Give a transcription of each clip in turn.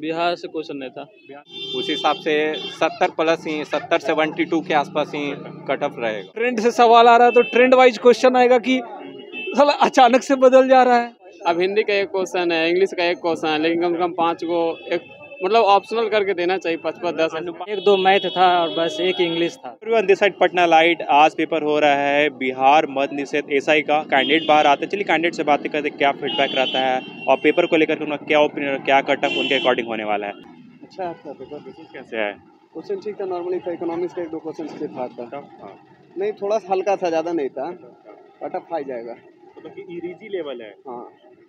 बिहार से क्वेश्चन नहीं था। उस हिसाब से 70 प्लस ही 70-72 के आसपास ही कट ऑफ रहेगा। ट्रेंड से सवाल आ रहा है तो ट्रेंड वाइज क्वेश्चन आएगा कि साला अचानक से बदल जा रहा है। अब हिंदी का एक क्वेश्चन है, इंग्लिश का एक क्वेश्चन है, लेकिन कम से कम 5 को एक मतलब ऑप्शनल करके देना चाहिए। 55-10 एक दो मैथ था और बस एक इंग्लिश था। Everyone this side Patna light. आज पेपर हो रहा है बिहार मद्य निषेध एसआई का। कैंडिडेट बाहर आते हैं, चलिए कैंडिडेट से बातें करते क्या फीडबैक रहता है और पेपर को लेकर उनका क्या ओपिनियन, क्या कट ऑफ उनके अकॉर्डिंग होने वाला है। अच्छा था पेपर। कैसे है? क्वेश्चन ठीक था, नॉर्मली था। इकोनॉमिक्स का एक दो क्वेश्चन से था नहीं, थोड़ा सा हल्का था, ज़्यादा नहीं था। कट ऑफ आ जाएगा, इजी लेवल है। हाँ।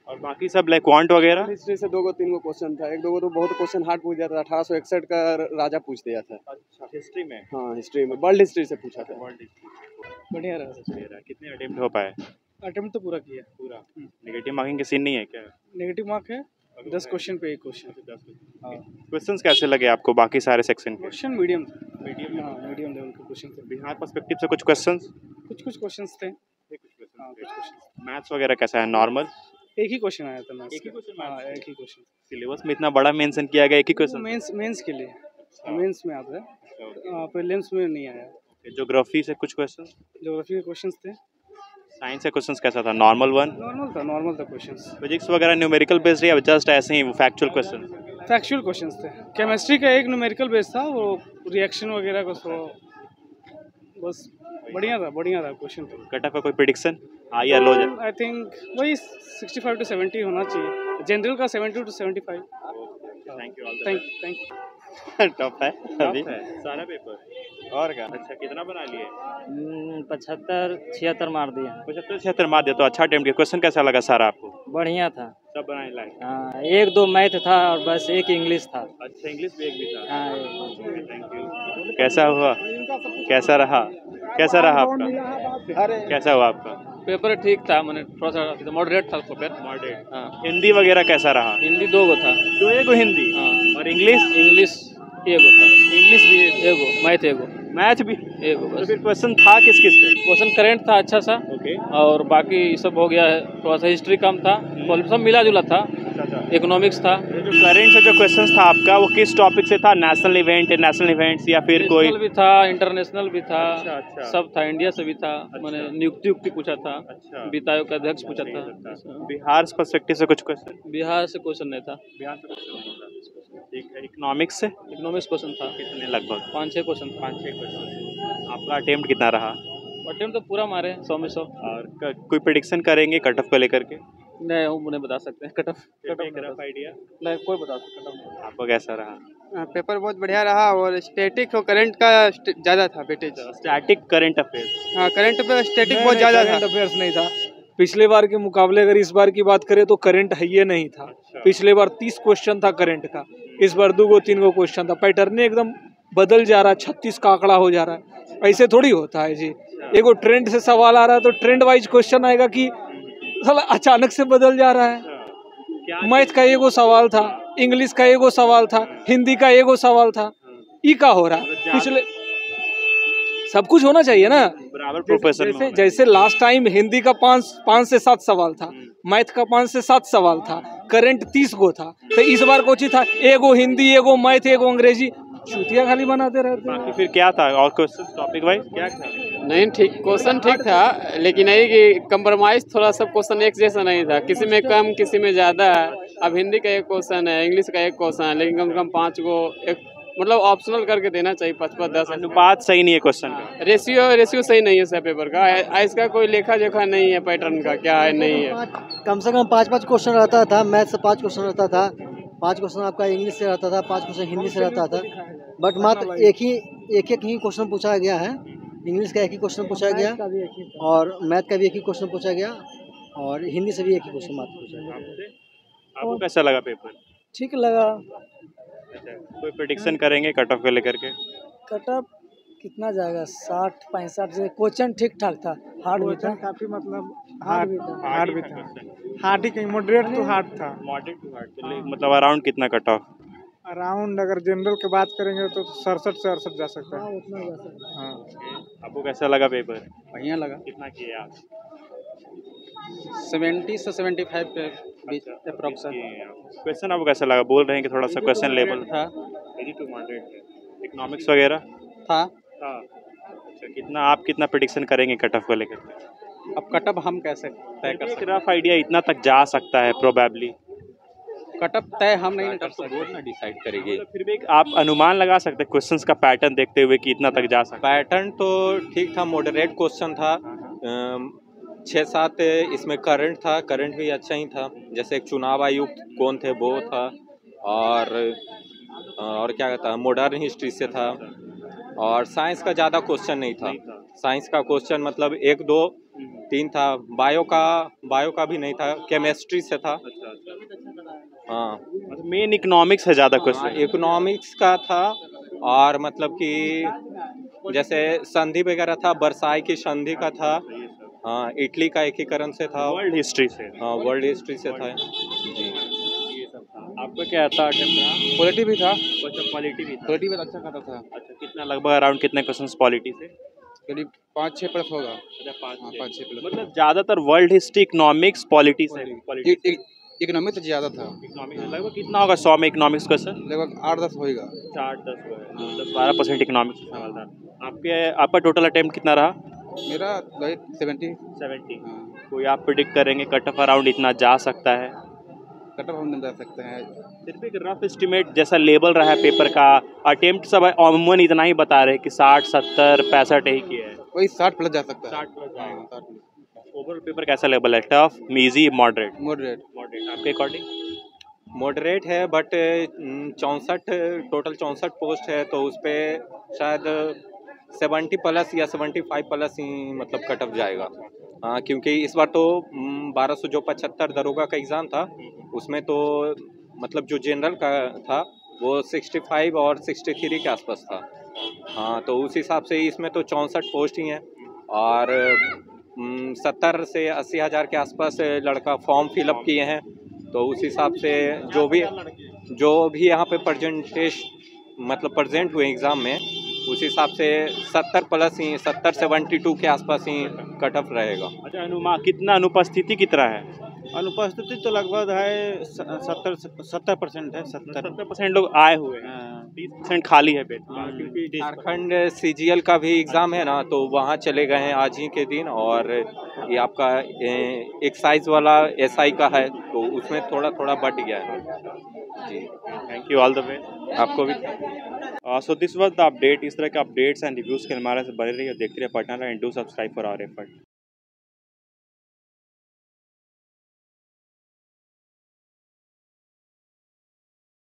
और बाकी सब लाइक क्वांट वगैरह हिस्ट्री से 2-3 गो क्वेश्चन था। एक दो गो तो बहुत क्वेश्चन हार्ड पूछ दिया था। 1861 का राजा पूछ दिया था। अच्छा, हिस्ट्री में? हाँ, हिस्ट्री में, वर्ल्ड हिस्ट्री से पूछा था। बढ़िया रहा। कितने अटेम्प्ट हो पाए? अटेम्प्ट तो पूरा किया। पूरा। नेगेटिव मार्किंग के सीन नहीं है क्या? नेगेटिव मार्क है 10 क्वेश्चन पे एक क्वेश्चन। क्वेश्चंस कैसे लगे आपको बाकी सारे सेक्शन के? क्वेश्चन मीडियम मीडियम लेवल के क्वेश्चन थे। बिहार पर्सपेक्टिव से कुछ क्वेश्चंस? कुछ क्वेश्चंस थे। मैथ्स वगैरह कैसा है? नॉर्मल? एक ही क्वेश्चन आया था मैथ्स। एक ही क्वेश्चन। सिलेबस में इतना बड़ा मेंशन किया गया, एक ही क्वेश्चन? मेंस के लिए मेंस में आता है, प्रीलिम्स में नहीं आया। ज्योग्राफी से कुछ क्वेश्चन? ज्योग्राफी के क्वेश्चंस थे। साइंस से क्वेश्चंस कैसा था? Normal one? नॉर्मल था क्वेश्चंस। फिजिक्स वगैरह न्यूमेरिकल बेस्ड या जस्ट ऐसे ही फैक्चुअल क्वेश्चन? फैक्चुअल क्वेश्चंस थे। केमिस्ट्री का एक न्यूमेरिकल बेस्ड था, वो रिएक्शन वगैरह को तो बस बढ़िया था क्वेश्चन। कट ऑफ का कोई प्रेडिक्शन हाई या लो? आई थिंक वही 65 to 70 होना चाहिए। जनरल का 70 to 75। Thank you. टफ है अभी सारा पेपर और क्या? अच्छा, कितना बना लिए? 75-76 मार दिया। 75-76 मार दिया तो अच्छा अटेम्प्ट किया। क्वेश्चन कैसा लगा सारा आपको? बढ़िया था। सब बनाए लाइक? हाँ, एक दो मैथ था और बस एक इंग्लिश था। अच्छा, इंग्लिश भी एक भी था। हाँ, थैंक यू। कैसा हुआ? कैसा रहा आपका? कैसा हुआ आपका पेपर? ठीक था, मैंने थोड़ा सा मॉडरेट था पेपर। मॉडरेट? हाँ। हिंदी वगैरह कैसा रहा? हिंदी 2 गो था। एगो हिंदी? हाँ। और इंग्लिश? इंग्लिश 1 गो था। इंग्लिश भी एगो, मैथ 1 गो, मैथ भी 1 गो तो बस। फिर क्वेश्चन था किस पे? क्वेश्चन करेंट था अच्छा सा। ओके। और बाकी सब हो गया है। थोड़ा सा हिस्ट्री कम था, सब मिला जुला था। इकोनॉमिक्स था। जो करेंट से जो क्वेश्चन था आपका वो किस टॉपिक से था? नेशनल इवेंट, इंटरनेशनल इवेंट्स या फिर कोई? नेशनल भी था, इंटरनेशनल भी था। अच्छा। सब था, इंडिया से भी था। मैंने नियुक्ति पूछा था। अच्छा। वित्त आयोग का अध्यक्ष पूछा था। बिहार पर्सपेक्टिव से कुछ क्वेश्चन? बिहार से क्वेश्चन नहीं था। बिहार से क्वेश्चन नहीं था। ठीक है। इकोनॉमिक्स से? इकोनॉमिक्स क्वेश्चन था। कितने? लगभग 5-6 क्वेश्चन था। 5-6 क्वेश्चन। आपका अटेम्प्ट कितना रहा? अटेम्प्ट तो पूरा मारे 100 में 100। और कोई प्रेडिक्शन करेंगे कट ऑफ को लेकर के? नहीं, हम उन्हें बता सकते हैं कट ऑफ आइडिया नहीं, कोई बता सकता कट ऑफ। आपको कैसा रहा? पेपर बहुत बढ़िया रहा और स्टैटिक और करंट का ज़्यादा था वेटेज। Static current affairs? हाँ, करंट पे स्टैटिक बहुत ज़्यादा था। करंट अफेयर्स नहीं था पिछले बार के मुकाबले। अगर इस बार की बात करें तो करंट है ये नहीं था। पिछले बार 30 क्वेश्चन था करंट का, इस बार 2-3 गो क्वेश्चन था। पैटर्न एकदम बदल जा रहा है, 36 का आंकड़ा हो जा रहा है। ऐसे थोड़ी होता है जी। एगो ट्रेंड से सवाल आ रहा है तो ट्रेंड वाइज क्वेश्चन आएगा कि साला अचानक से बदल जा रहा है। मैथ का एगो सवाल था, इंग्लिश का एगो सवाल था, हिंदी का एगो सवाल था। ई का हो रहा है? पिछले सब कुछ होना चाहिए ना बराबर प्रोफेसर। जैसे लास्ट टाइम हिंदी का 5 से 7 सवाल था, मैथ का 5 से 7 सवाल था, करंट 30 गो था। तो इस बार कोची था एगो हिंदी, एगो मैथ, एगो अंग्रेजी। चूतिया खाली बनाते रहते हैं। बाकी फिर क्या था और क्वेश्चन टॉपिक वाइज क्या था? नहीं, ठीक क्वेश्चन ठीक था, लेकिन यही कि कंप्रोमाइज थोड़ा सब क्वेश्चन एक जैसा नहीं था। किसी में कम, किसी में ज़्यादा है। अब हिंदी का एक क्वेश्चन है, इंग्लिश का एक क्वेश्चन है, लेकिन कम से कम 5 को एक मतलब ऑप्शनल करके देना चाहिए। 55-10 अनुपात सही नहीं है क्वेश्चन का। रेशियो सही नहीं है सर पेपर का। इसका कोई लेखा जोखा नहीं है पैटर्न का, क्या है नहीं है। कम से कम 5-5 क्वेश्चन रहता था। मैथ से 5 क्वेश्चन रहता था, 5 क्वेश्चन आपका इंग्लिश से रहता था, 5 क्वेश्चन हिंदी से रहता था। बट मात्र एक ही क्वेश्चन पूछा गया है। इंग्लिश का एक ही क्वेश्चन पूछा गया और मैथ का भी एक ही क्वेश्चन पूछा गया और हिंदी से भी एक ही क्वेश्चन मात्र पूछा गया। आपको कैसा लगा पेपर? ठीक लगा। अच्छा, कोई प्रेडिक्शन करेंगे कट ऑफ को लेकर के? कट ऑफ कितना जाएगा? 60-65 से। क्वेश्चन ठीक ठाक था, हार्ड भी था काफी, मतलब हार्ड भी था। हार्ड ही कहीं मॉडरेट टू हार्ड था। मॉडरेट टू हार्ड मतलब अराउंड कितना कट ऑफ? अराउंड अगर जनरल की बात करेंगे तो 67 से 68 जा सकता है। उतना जा सकता है। हाँ। आपको कैसा लगा पेपर? बढ़िया लगा। कितना किए आप? 70 से 75 पे बीच अप्रॉक्स क्वेश्चन आपको कैसा लगा? बोल रहे हैं कि थोड़ा सा क्वेश्चन लेवल था इजी टू मॉडरेट इकोनॉमिक्स वगैरह था। अच्छा, कितना आप कितना प्रेडिक्शन करेंगे कट ऑफ को लेकर? अब कटअप हम कैसे तय कर सकते? रफ आइडिया इतना तक जा सकता है प्रोबेबली, कटअप तय हम नहीं कर तो सकते। बोर्ड ना डिसाइड करेगी। फिर भी आप अनुमान लगा सकते हैं क्वेश्चंस का पैटर्न देखते हुए कि इतना तक जा सकता पैटर्न तो ठीक था, मॉडरेट क्वेश्चन था। 6-7 इसमें करंट था, करंट भी अच्छा ही था। जैसे एक चुनाव आयुक्त कौन थे वो था, और क्या कहता है मॉडर्न हिस्ट्री से था, और साइंस का ज़्यादा क्वेश्चन नहीं था। साइंस का क्वेश्चन मतलब 1, 2, 3 था। बायो का भी नहीं था, केमिस्ट्री से था। हाँ, मेन इकोनॉमिक्स है ज़्यादा क्वेश्चन। इकोनॉमिक्स का था, और मतलब कि जैसे संधि वगैरह था, बरसाई की संधि का था। हाँ, इटली का एकीकरण से था। वर्ल्ड हिस्ट्री से। हाँ, वर्ल्ड हिस्ट्री से था जी। आपका क्या था? पॉलिटी भी था, पॉलिटी भी था। पॉलिटी भी अच्छा खाता था। अच्छा, कितना लगभग अराउंड कितने क्वेश्चंस पॉलिटी से? करीब 5-6 प्लस होगा। अच्छा, 5-6 प्लस। मतलब ज़्यादातर वर्ल्ड हिस्ट्री इकोनॉमिक्स पॉलिटी से। इकोनॉमिक्स ज़्यादा था, इकोनॉमिक्स लगभग कितना होगा 100 में इकोनॉमिक्स क्वेश्चन? लगभग 8-10 होगा। 8-10 10-12% इकोनॉमिक्स से सवाल था। आपका टोटल अटेम्प्ट कितना रहा? मेरा 70। 70। कोई आप प्रिडिक्ट करेंगे कट ऑफ अराउंड इतना जा सकता है? कटअप हम नहीं जा सकते हैं। सिर्फ एक रफ एस्टिमेट जैसा लेबल रहा है पेपर का, अटेम्प्ट सब अमूमन इतना ही बता रहे हैं कि 60, 70, 65 यही किया है। वही 60 प्लस जा सकता है। 60 प्लस जाएगा। 60 प्लस। ओवरऑल पेपर कैसा लेवल है? Tough, easy, moderate? Moderate. Moderate आपके अकॉर्डिंग? मॉडरेट है, बट 64 टोटल 64 पोस्ट है, तो उस पर शायद 70 प्लस या 75 प्लस ही मतलब कट ऑफ जाएगा। हाँ, क्योंकि इस बार तो 1275 दरोगा का एग्ज़ाम था, उसमें तो मतलब जो जनरल का था वो 65 और 63 के आसपास था। हाँ, तो उस हिसाब से इसमें तो 64 पोस्ट ही हैं, और 70 से 80 हज़ार के आसपास लड़का फॉर्म फिलअप किए हैं। तो उस हिसाब से जो भी यहाँ पे प्रेजेंट हुए एग्ज़ाम में, उस हिसाब से 70 प्लस ही 70-72 के आसपास ही कट ऑफ रहेगा। अच्छा, अनुमान कितना अनुपस्थिति कितना है? अनुपस्थिति तो लगभग है 70% है। 70% लोग आए हुए हैं, 30% खाली है बेड। क्योंकि झारखंड CGL का भी एग्ज़ाम है ना, तो वहाँ चले गए हैं आज ही के दिन, और ये आपका एक्साइज वाला SI का है, तो उसमें थोड़ा बढ़ गया है जी। Thank you, all the best आपको भी। So this was the update. इस तरह के अपडेट्स एंड रिव्यूज़ के हमारे से बने रहिए, देखते रहिए Patna and do subscribe for our effort.